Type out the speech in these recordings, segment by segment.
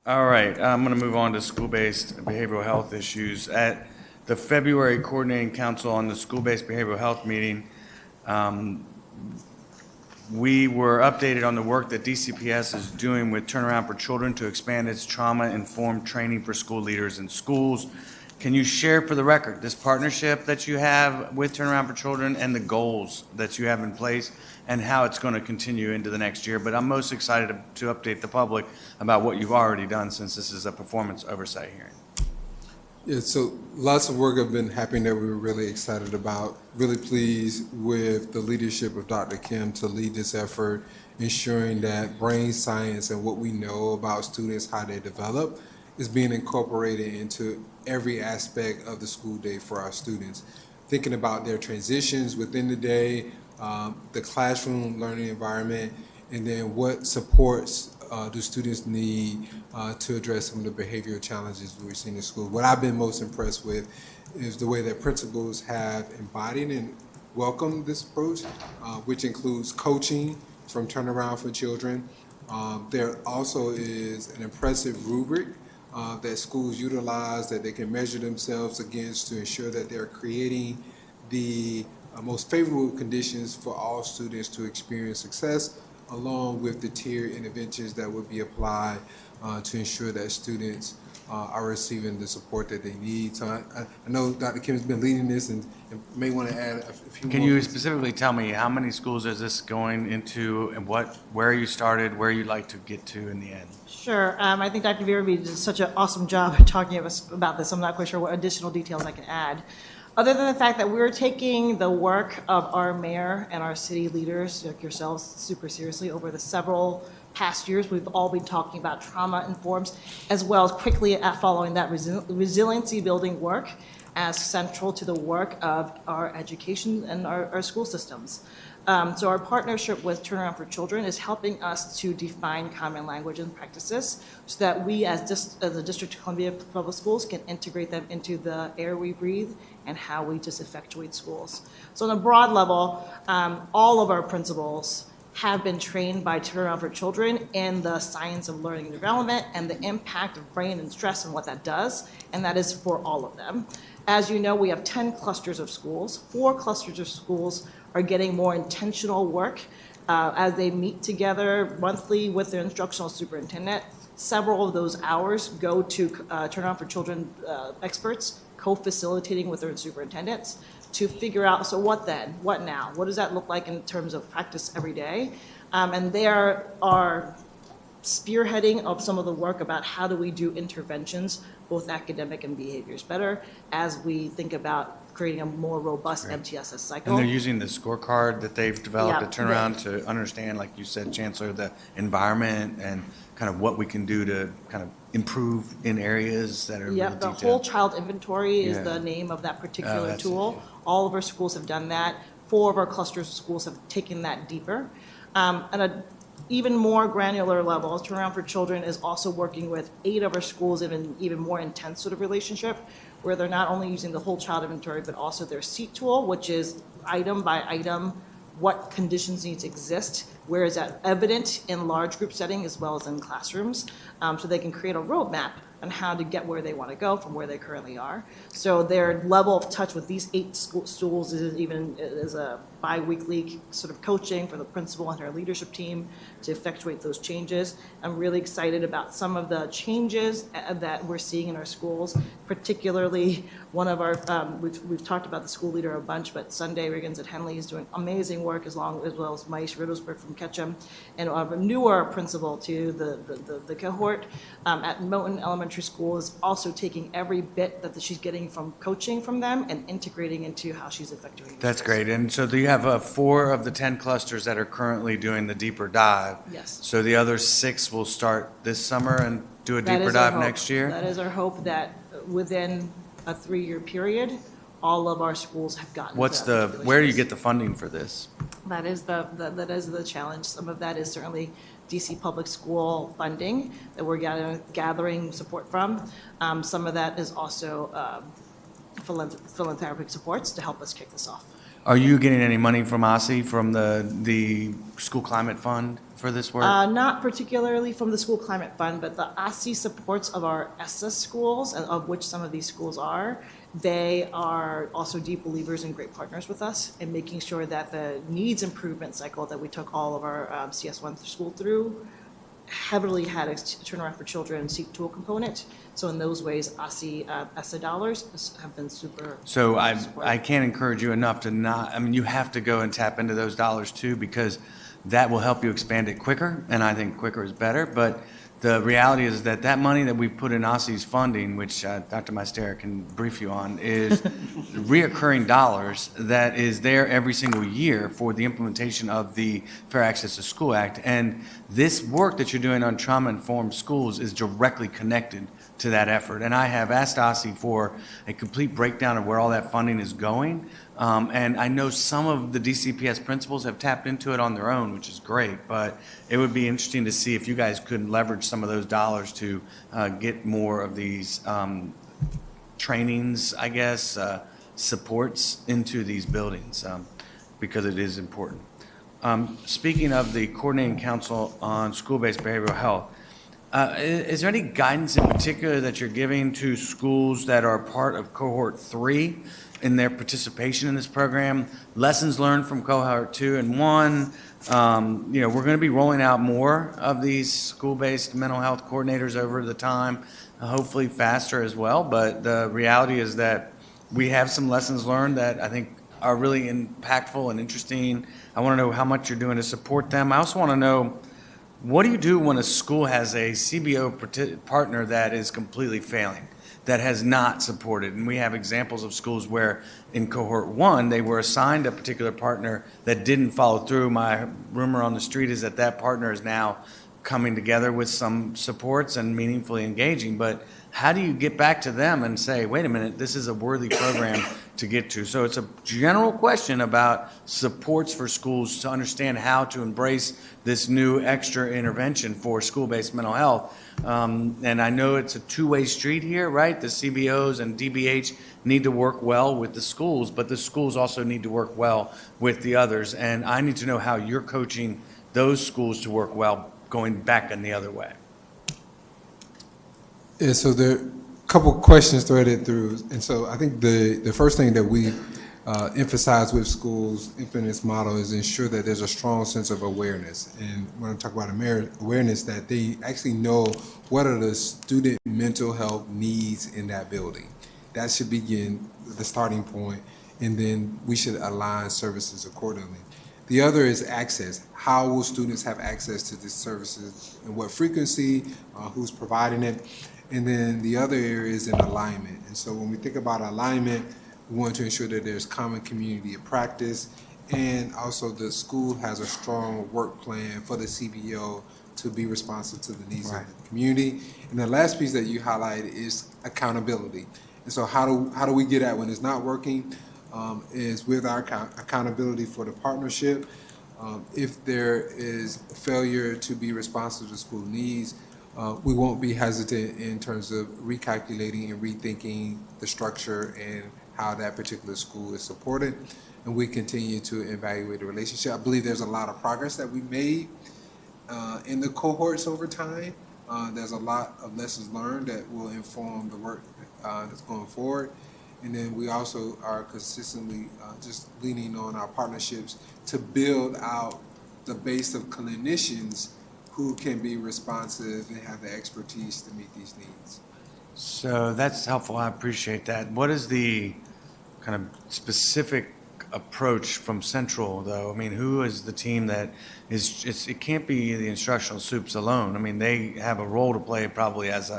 All right, I'm going to move on to school-based behavioral health issues. At the February Coordinating Council on the School-Based Behavioral Health meeting, we were updated on the work that DCPS is doing with Turnaround for Children to expand its trauma-informed training for school leaders in schools. Can you share for the record this partnership that you have with Turnaround for Children and the goals that you have in place and how it's going to continue into the next year? But I'm most excited to update the public about what you've already done since this is a performance oversight hearing. Yeah, so lots of work have been happening that we were really excited about. Really pleased with the leadership of Dr. Kim to lead this effort, ensuring that brain science and what we know about students, how they develop, is being incorporated into every aspect of the school day for our students. Thinking about their transitions within the day, the classroom learning environment, and then what supports do students need to address some of the behavioral challenges we're seeing in school. What I've been most impressed with is the way that principals have embodied and welcomed this approach, which includes coaching from Turnaround for Children. There also is an impressive rubric that schools utilize that they can measure themselves against to ensure that they're creating the most favorable conditions for all students to experience success, along with the tiered interventions that would be applied to ensure that students are receiving the support that they need. So I know Dr. Kim has been leading this and may want to add a few Can more. you specifically tell me how many schools is this going into and where you started, where you'd like to get to in the end? Sure. I think Dr. Virabee did such an awesome job talking about this. I'm not quite sure what additional details I can add. Other than the fact that we're taking the work of our mayor and our city leaders, like yourselves, super seriously over the several past years. We've all been talking about trauma informs, as well as quickly following that resiliency building work as central to the work of our education and our school systems. So our partnership with Turnaround for Children is helping us to define common language and practices so that we as the District of Columbia Public Schools can integrate them into the air we breathe and how we just effectuate schools. So on a broad level, all of our principals have been trained by Turnaround for Children in the science of learning and development and the impact of brain and stress and what that does, and that is for all of them. As you know, we have 10 clusters of schools. 4 clusters of schools are getting more intentional work as they meet together monthly with their instructional superintendent. Several of those hours go to Turnaround for Children experts, co-facilitating with their superintendents to figure out, so what then? What now? What does that look like in terms of practice every day? And there are spearheading of some of the work about how do we do interventions, both academic and behaviors better, as we think about creating a more robust MTSS cycle. And they're using the scorecard that they've developed Yeah, at Turnaround to understand, like you said, Chancellor, the environment and kind of what we can do to kind of improve in areas that are real The detailed. whole child inventory is Yeah. the name of that particular that's tool. All of our schools have done that. 4 of our clusters of schools have taken that deeper. And a even more granular level, Turnaround for Children is also working with 8 of our schools in an even more intense sort of relationship, where they're not only using the whole child inventory, but also their SEAT tool, which is item by item, what conditions need to exist, where is that evident in large group setting as well as in classrooms, so they can create a roadmap on how to get where they want to go from where they currently are. So their level of touch with these 8 schools is a bi-weekly sort of coaching for the principal and her leadership team to effectuate those changes. I'm really excited about some of the changes that we're seeing in our schools, particularly one of our, we've talked about the school leader a bunch, but Sunday Riggins at Henley is doing amazing work as well as Maish Riddlesburg from Ketchum, and a newer principal to the cohort at Moton Elementary School is also taking every bit that she's getting from coaching from them and integrating into how she's effectuating. That's great. And so do you have 4 of the 10 clusters that are currently doing the deeper dive? Yes. So the other 6 will start this summer and do a That deeper is our dive hope. next year? That is our hope, that within a 3-year period, all of our schools have gotten. Where do you get the funding for this? That is the challenge. Some of that is certainly DC public school funding that we're gathering support from. Some of that is also philanthropic supports to help us kick this off. Are you getting any money from OSSI, from the School Climate Fund for this work? Not particularly from the School Climate Fund, but the OSSI supports of our SS schools, and of which some of these schools are, they are also deep believers and great partners with us in making sure that the needs improvement cycle that we took all of our CS1 school through heavily had a turnaround for children seat tool component. So in those ways, OSSI ESSA dollars have been super. So I can't encourage you enough to not, I mean, you have to go and tap into those dollars too, because that will help you expand it quicker, and I think quicker is better. But the reality is that that money that we put in OSSI's funding, which Dr. Maestera can brief you on, is reoccurring dollars that is there every single year for the implementation of the Fair Access to School Act. And this work that you're doing on trauma-informed schools is directly connected to that effort. And I have asked OSSI for a complete breakdown of where all that funding is going. And I know some of the DCPS principals have tapped into it on their own, which is great, but it would be interesting to see if you guys could leverage some of those dollars to get more of these trainings, I guess, supports into these buildings, because it is important. Speaking of the Coordinating Council on School-Based Behavioral Health, is there any guidance in particular that you're giving to schools that are part of Cohort 3 in their participation in this program? Lessons learned from Cohort 2 and 1. We're going to be rolling out more of these school-based mental health coordinators over the time, hopefully faster as well. But the reality is that we have some lessons learned that I think are really impactful and interesting. I want to know how much you're doing to support them. I also want to know, what do you do when a school has a CBO partner that is completely failing, that has not supported? And we have examples of schools where in Cohort 1, they were assigned a particular partner that didn't follow through. My rumor on the street is that that partner is now coming together with some supports and meaningfully engaging. But how do you get back to them and say, wait a minute, this is a worthy program to get to? So it's a general question about supports for schools to understand how to embrace this new extra intervention for school-based mental health. And I know it's a two-way street here, right? The CBOs and DBH need to work well with the schools, but the schools also need to work well with the others. And I need to know how you're coaching those schools to work well, going back in the other way. Yeah, so there are a couple questions threaded through. And so I think the first thing that we emphasize with schools implementing this model is ensure that there's a strong sense of awareness. And when I talk about awareness, that they actually know what are the student mental health needs in that building. That should begin the starting point, and then we should align services accordingly. The other is access. How will students have access to these services, and what frequency, who's providing it? And then the other area is in alignment. And so when we think about alignment, we want to ensure that there's common community of practice, and also the school has a strong work plan for the CBO to be responsive to the needs of the community. And the last piece that you highlight is accountability. And so how do we get at when it's not working? Is with our accountability for the partnership. If there is failure to be responsive to school needs, we won't be hesitant in terms of recalculating and rethinking the structure and how that particular school is supported. And we continue to evaluate the relationship. I believe there's a lot of progress that we made in the cohorts over time. There's a lot of lessons learned that will inform the work that's going forward. And then we also are consistently just leaning on our partnerships to build out the base of clinicians who can be responsive and have the expertise to meet these needs. So that's helpful. I appreciate that. What is the kind of specific approach from Central, though? I mean, who is the team that is, it can't be the instructional soups alone. I mean, they have a role to play probably as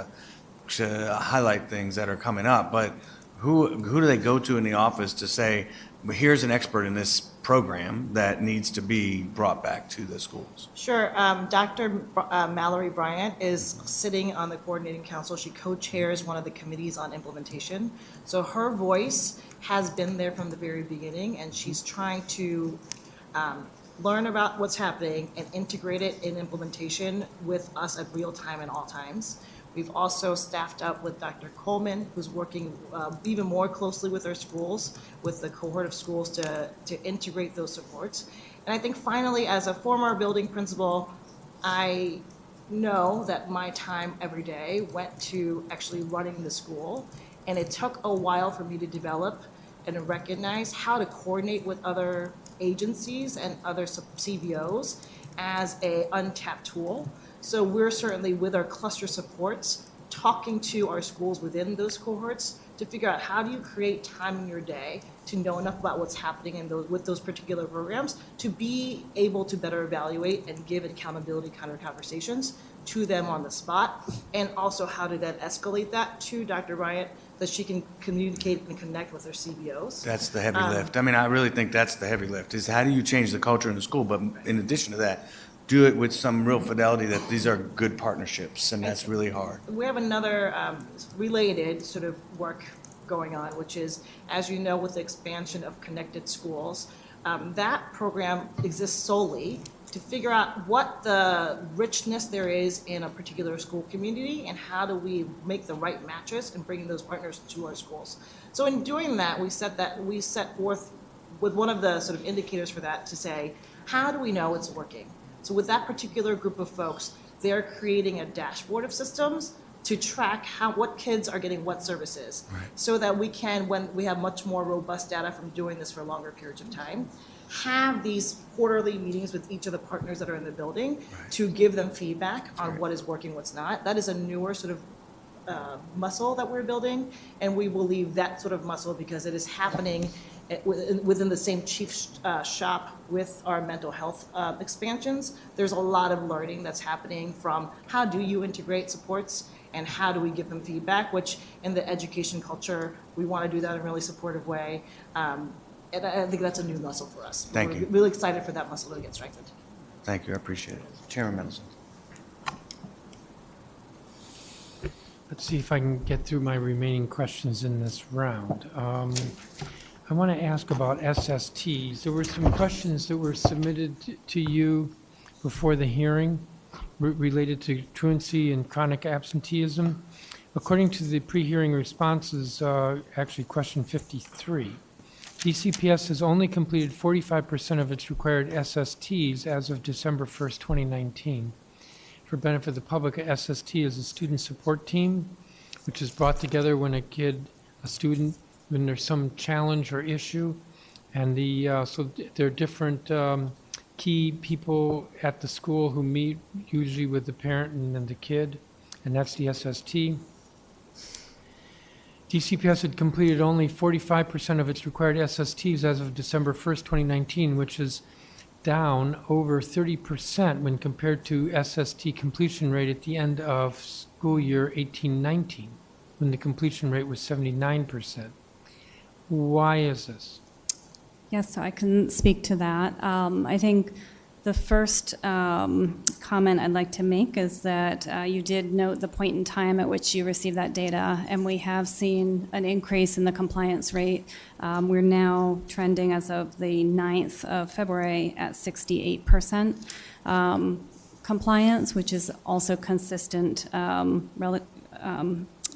to highlight things that are coming up, but who do they go to in the office to say, well, here's an expert in this program that needs to be brought back to the schools? Sure. Dr. Mallory Bryant is sitting on the coordinating council. She co-chairs one of the committees on implementation. So her voice has been there from the very beginning, and she's trying to learn about what's happening and integrate it in implementation with us at real time and all times. We've also staffed up with Dr. Coleman, who's working even more closely with our schools, with the cohort of schools to integrate those supports. And I think finally, as a former building principal, I know that my time every day went to actually running the school. And it took a while for me to develop and recognize how to coordinate with other agencies and other CBOs as a untapped tool. So we're certainly, with our cluster supports, talking to our schools within those cohorts to figure out how do you create time in your day to know enough about what's happening in with those particular programs to be able to better evaluate and give accountability kind of conversations to them on the spot, and also how to then escalate that to Dr. Bryant, that she can communicate and connect with her CBOs. That's the heavy lift. I mean, I really think that's the heavy lift, is how do you change the culture in the school? But in addition to that, do it with some real fidelity that these are good partnerships, and that's really hard. We have another related sort of work going on, which is, as you know, with the expansion of connected schools, that program exists solely to figure out what the richness there is in a particular school community and how do we make the right matches and bring those partners to our schools. So in doing that, we set forth with one of the sort of indicators for that to say, how do we know it's working? So with that particular group of folks, they're creating a dashboard of systems to track what kids are getting what services, right, so that we can, when we have much more robust data from doing this for longer periods of time, have these quarterly meetings with each of the partners that are in the building, right, to give them feedback on right, what is working, what's not. That is a newer sort of muscle that we're building, and we will leave that sort of muscle because it is happening within the same chief shop with our mental health expansions. There's a lot of learning that's happening from how do you integrate supports and how do we give them feedback, which in the education culture, we want to do that in a really supportive way. And I think that's a new muscle for us. Thank We're you. really excited for that muscle to get strengthened. Thank you, I appreciate it. Chairman Mendelson. Let's see if I can get through my remaining questions in this round. I want to ask about SSTs. There were some questions that were submitted to you before the hearing related to truancy and chronic absenteeism. According to the pre-hearing responses, actually question 53, DCPS has only completed 45% of its required SSTs as of December 1st, 2019. For benefit of the public, a SST is a student support team, which is brought together when a student, when there's some challenge or issue, and so there are different key people at the school who meet usually with the parent and then the kid, and that's the SST. DCPS had completed only 45% of its required SSTs as of December 1st, 2019, which is down over 30% when compared to SST completion rate at the end of school year 18-19, when the completion rate was 79%. Why is this? Yes, so I can speak to that. I think the first comment I'd like to make is that you did note the point in time at which you received that data, and we have seen an increase in the compliance rate. We're now trending as of the 9th of February at 68% compliance, which is also consistent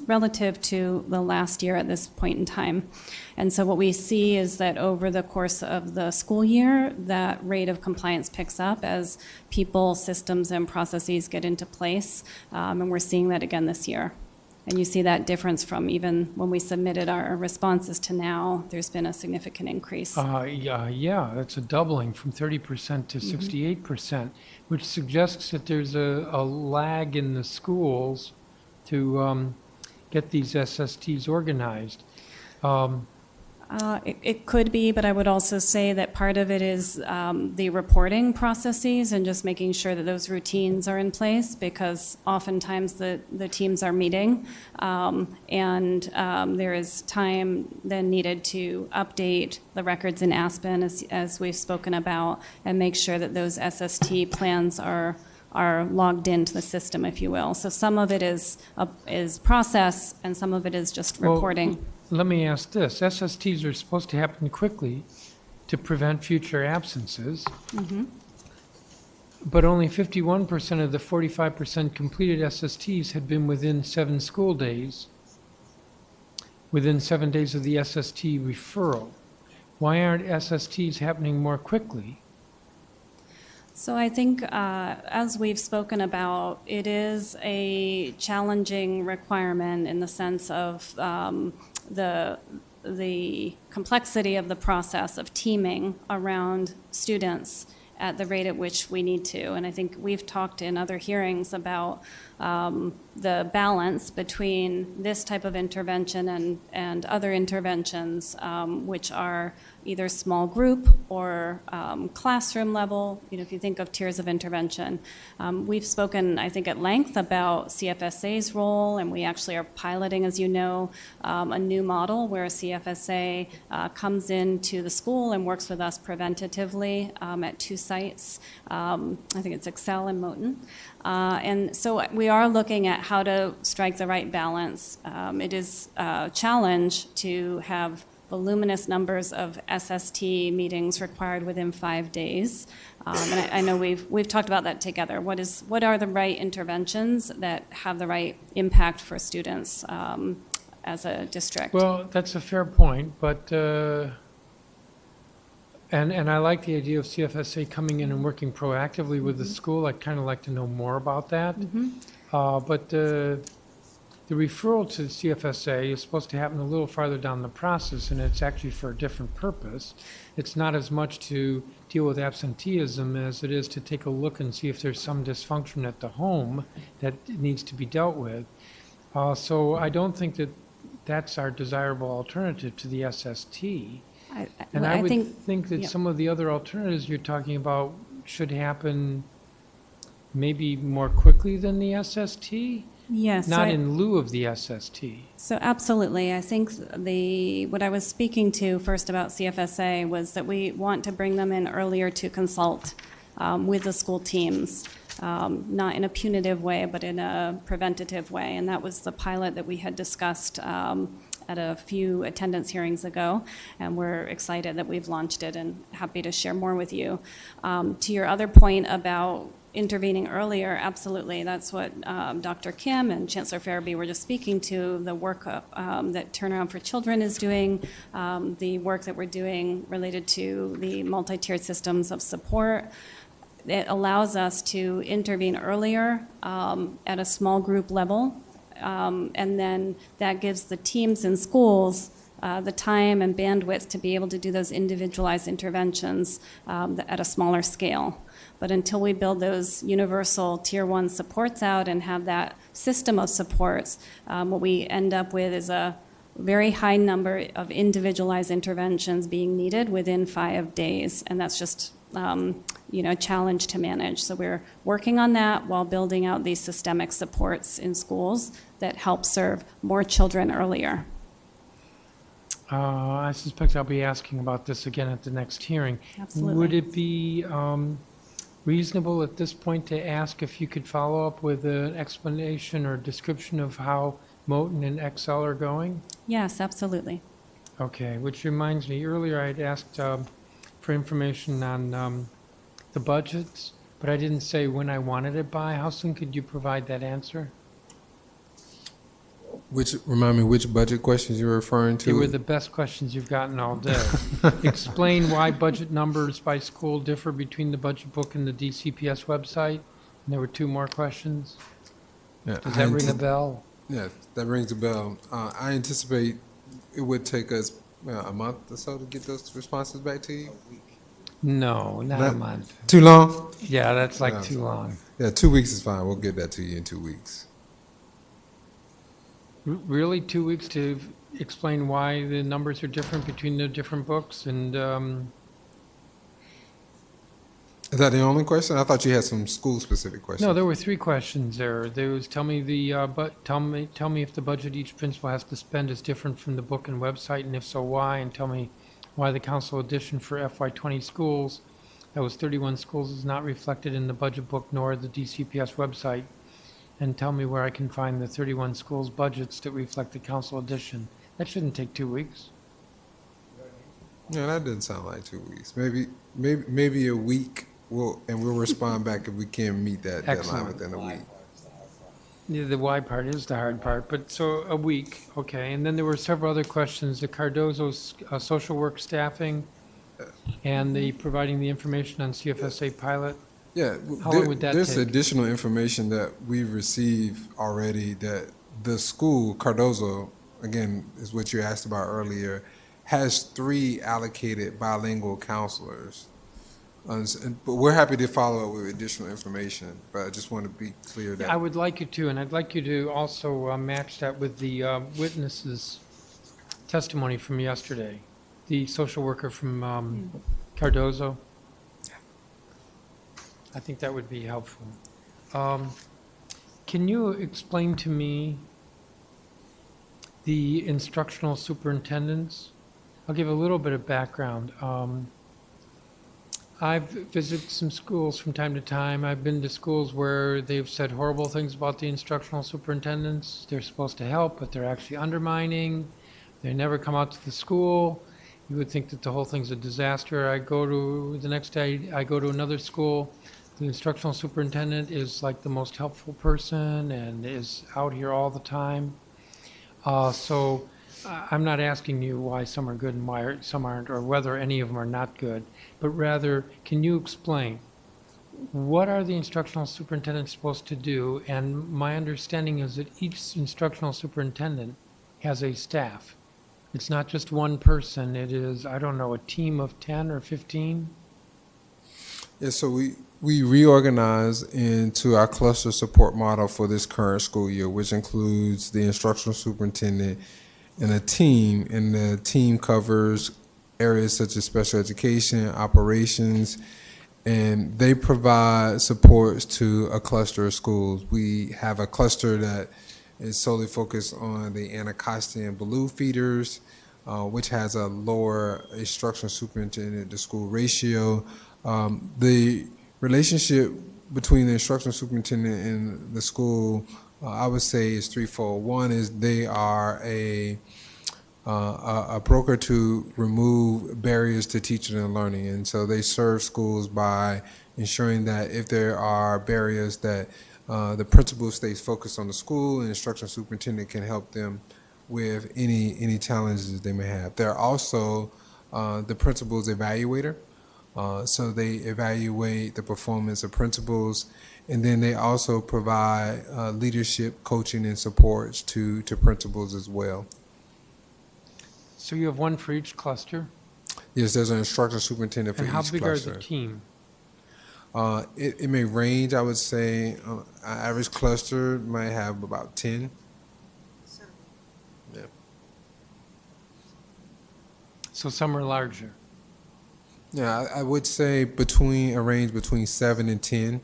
relative to the last year at this point in time. And so what we see is that over the course of the school year, that rate of compliance picks up as people, systems, and processes get into place. And we're seeing that again this year. And you see that difference from even when we submitted our responses to now, there's been a significant increase. Yeah, it's a doubling from 30% to 68%, which suggests that there's a lag in the schools to get these SSTs organized. It could be, but I would also say that part of it is the reporting processes and just making sure that those routines are in place, because oftentimes the teams are meeting, and there is time then needed to update the records in Aspen, as we've spoken about, and make sure that those SST plans are logged into the system, if you will. So some of it is process, and some of it is just reporting. Well, let me ask this. SSTs are supposed to happen quickly to prevent future absences. But only 51% of the 45% completed SSTs had been within 7 school days, within 7 days of the SST referral. Why aren't SSTs happening more quickly? So I think, as we've spoken about, it is a challenging requirement in the sense of the complexity of the process of teaming around students at the rate at which we need to. And I think we've talked in other hearings about the balance between this type of intervention and other interventions, which are either small group or classroom level. You know, if you think of tiers of intervention. We've spoken, I think, at length about CFSA's role, and we actually are piloting, as you know, a new model where a CFSA comes into the school and works with us preventatively at 2 sites. I think it's Excel and Moton. And so we are looking at how to strike the right balance. It is a challenge to have voluminous numbers of SST meetings required within 5 days. And I know we've talked about that together. What are the right interventions that have the right impact for students as a district? Well, that's a fair point, but and I like the idea of CFSA coming in and working proactively with the school. I'd kind of like to know more about that. But the referral to the CFSA is supposed to happen a little farther down the process, and it's actually for a different purpose. It's not as much to deal with absenteeism as it is to take a look and see if there's some dysfunction at the home that needs to be dealt with. So I don't think that that's our desirable alternative to the SST. And I would think that some of the other alternatives you're talking about should happen maybe more quickly than the SST? Yes. Not in lieu of the SST. So absolutely. I think what I was speaking to first about CFSA was that we want to bring them in earlier to consult with the school teams, not in a punitive way, but in a preventative way. And that was the pilot that we had discussed at a few attendance hearings ago, and we're excited that we've launched it and happy to share more with you. To your other point about intervening earlier, absolutely. That's what Dr. Kim and Chancellor Farabee were just speaking to, the work that Turnaround for Children is doing, the work that we're doing related to the multi-tiered systems of support. It allows us to intervene earlier at a small group level, and then that gives the teams in schools the time and bandwidth to be able to do those individualized interventions at a smaller scale. But until we build those universal Tier 1 supports out and have that system of supports, what we end up with is a very high number of individualized interventions being needed within 5 days, and that's just a challenge to manage. So we're working on that while building out these systemic supports in schools that help serve more children earlier. I suspect I'll be asking about this again at the next hearing. Absolutely. Would it be reasonable at this point to ask if you could follow up with an explanation or description of how Moton and Excel are going? Yes, absolutely. Okay, which reminds me, earlier I'd asked for information on the budgets, but I didn't say when I wanted it by. How soon could you provide that answer? Remind me which budget questions you're referring to? They were the best questions you've gotten all day. Explain why budget numbers by school differ between the budget book and the DCPS website. And there were 2 more questions. Yeah, Does that ring a bell? Yeah, that rings a bell. I anticipate it would take us a month or so to get those responses back to you. No, not a month. Too long? Yeah, that's like too long. Yeah, 2 weeks is fine. We'll get that to you in 2 weeks. Really, 2 weeks to explain why the numbers are different between the different books? And is that the only question? I thought you had some school-specific questions. no, there were 3 questions there. There was tell me if the budget each principal has to spend is different from the book and website, and if so, why? And tell me why the council edition for FY20 schools, that was 31 schools, is not reflected in the budget book nor the DCPS website. And tell me where I can find the 31 schools' budgets that reflect the council edition. That shouldn't take 2 weeks. Yeah, that didn't sound like 2 weeks. Maybe a week we'll respond back if we can meet that deadline Excellent. within a week. Yeah, the why part is the hard part, but so a week, okay. And then there were several other questions, the Cardozo's social work staffing and the providing the information on CFSA pilot. Yeah, How long would that there's take? additional information that we've received already that the school, Cardozo, again, is what you asked about earlier, has 3 allocated bilingual counselors. But we're happy to follow up with additional information, but I just want to be clear that. I would like you to, and I'd like you to also match that with the witness's testimony from yesterday, the social worker from Cardozo. I think that would be helpful. Can you explain to me the instructional superintendents? I'll give a little bit of background. I've visited some schools from time to time. I've been to schools where they've said horrible things about the instructional superintendents. They're supposed to help, but they're actually undermining. They never come out to the school. You would think that the whole thing's a disaster. The next day, I go to another school. The instructional superintendent is like the most helpful person and is out here all the time. So I'm not asking you why some are good and why some aren't, or whether any of them are not good, but rather, can you explain what are the instructional superintendents supposed to do? And my understanding is that each instructional superintendent has a staff. It's not just one person. It is, I don't know, a team of 10 or 15? Yeah, so we reorganized into our cluster support model for this current school year, which includes the instructional superintendent and a team, and the team covers areas such as special education, operations, and they provide supports to a cluster of schools. We have a cluster that is solely focused on the Anacostia and Baloo feeders, which has a lower instructional superintendent to school ratio. The relationship between the instructional superintendent and the school, I would say, is threefold. One is they are a broker to remove barriers to teaching and learning, and so they serve schools by ensuring that if there are barriers, that the principal stays focused on the school, and the instructional superintendent can help them with any challenges they may have. They're also the principal's evaluator. So they evaluate the performance of principals, and then they also provide leadership, coaching, and supports to principals as well. So you have one for each cluster? Yes, there's an instructional superintendent for each cluster. And how big are the team? It may range, I would say, an average cluster might have about 10. Yeah. So some are larger. Yeah, I would say a range between 7 and 10.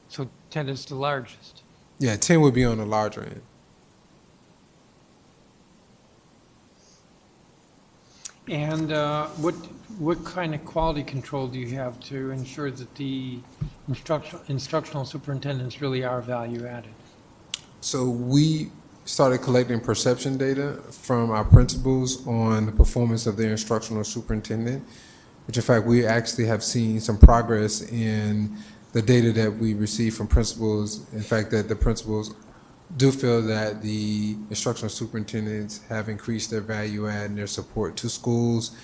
So 10 is the largest. Yeah, 10 would be on the larger end. And what kind of quality control do you have to ensure that the instructional superintendents really are value added? So we started collecting perception data from our principals on the performance of their instructional superintendent, which in fact we actually have seen some progress in the data that we receive from principals. In fact, that the principals do feel that the instructional superintendents have increased their value add and their support to schools.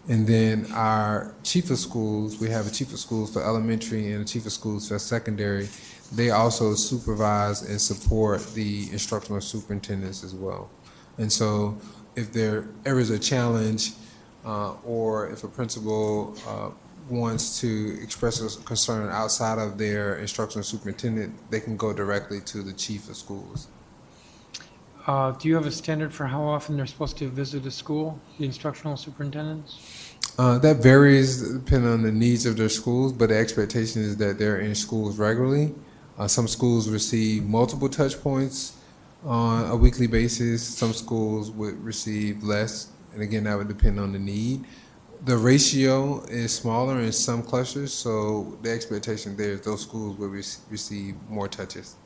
And then our chief of schools, we have a chief of schools for elementary and a chief of schools for secondary. They also supervise and support the instructional superintendents as well. And so if there ever is a challenge or if a principal wants to express a concern outside of their instructional superintendent, they can go directly to the chief of schools. Do you have a standard for how often they're supposed to visit a school, the instructional superintendents? That varies depending on the needs of their schools, but the expectation is that they're in schools regularly. Some schools receive multiple touch points on a weekly basis. Some schools would receive less, and again, that would depend on the need. The ratio is smaller in some clusters, so the expectation there is those schools will receive more touches.